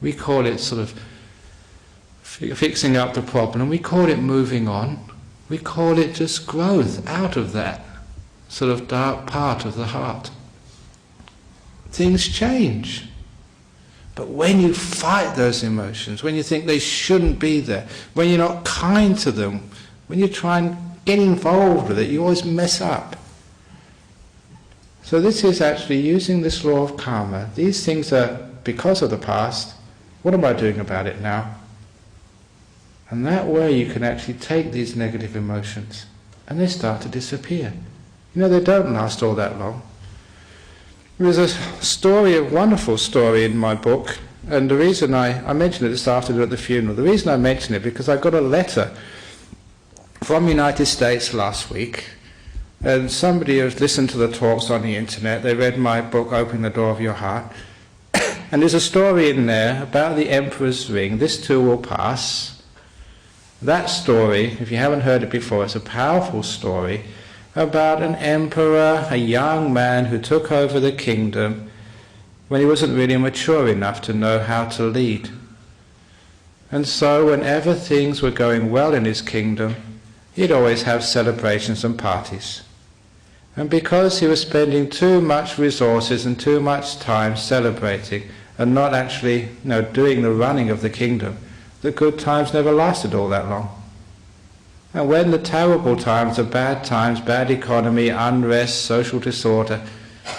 We call it sort of fixing up the problem. We call it moving on. We call it just growth out of that sort of dark part of the heart. Things change. But when you fight those emotions, when you think they shouldn't be there, when you're not kind to them, when you try and get involved with it, you always mess up. So this is actually using this law of karma. These things are because of the past. What am I doing about it now? And that way you can actually take these negative emotions and they start to disappear. You know, they don't last all that long. There's a story, a wonderful story in my book, and the reason I mentioned it this afternoon at the funeral, the reason I mention it because I got a letter from the United States last week, and somebody has listened to the talks on the internet, they read my book, Opening the Door of Your Heart, and there's a story in there about the Emperor's ring. This too will pass. That story, if you haven't heard it before, it's a powerful story about an emperor, a young man who took over the kingdom when he wasn't really mature enough to know how to lead. And so whenever things were going well in his kingdom, he'd always have celebrations and parties. And because he was spending too much resources and too much time celebrating and not actually, doing the running of the kingdom, the good times never lasted all that long. And when the terrible times, bad economy, unrest, social disorder,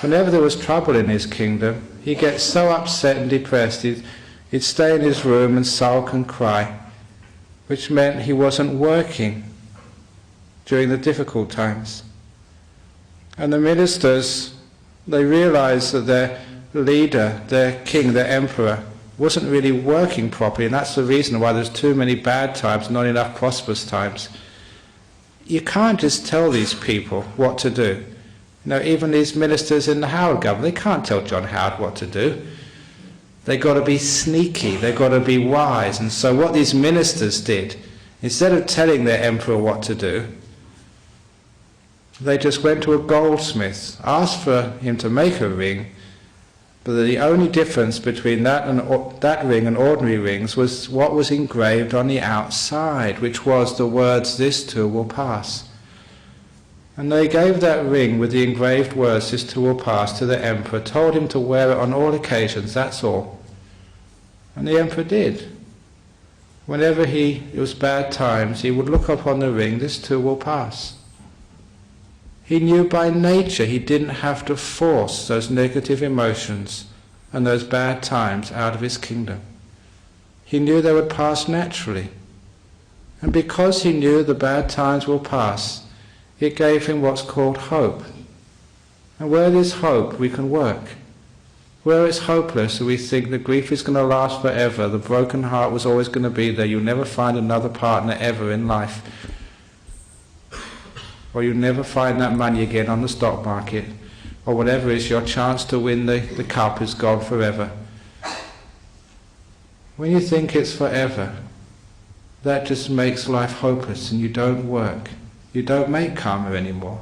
whenever there was trouble in his kingdom, he'd get so upset and depressed, he'd stay in his room and sulk and cry, which meant he wasn't working during the difficult times. And the ministers, they realized that their leader, their king, their emperor, wasn't really working properly, and that's the reason why there's too many bad times, not enough prosperous times. You can't just tell these people what to do. Even these ministers in the Howard government, they can't tell John Howard what to do. They've got to be sneaky, they've got to be wise. And so what these ministers did, instead of telling their emperor what to do, they just went to a goldsmith, asked for him to make a ring, but the only difference between that ring and ordinary rings was what was engraved on the outside, which was the words, "This too will pass." And they gave that ring with the engraved words, "This too will pass," to the emperor, told him to wear it on all occasions, that's all. And the emperor did. Whenever it was bad times, he would look upon the ring, "This too will pass." He knew by nature he didn't have to force those negative emotions and those bad times out of his kingdom. He knew they would pass naturally. And because he knew the bad times will pass, it gave him what's called hope. And where there's hope, we can work. Where it's hopeless, we think the grief is going to last forever, the broken heart was always going to be there, you'll never find another partner ever in life. Or you'll never find that money again on the stock market, or whatever it is, your chance to win the cup is gone forever. When you think it's forever, that just makes life hopeless and you don't work. You don't make karma anymore.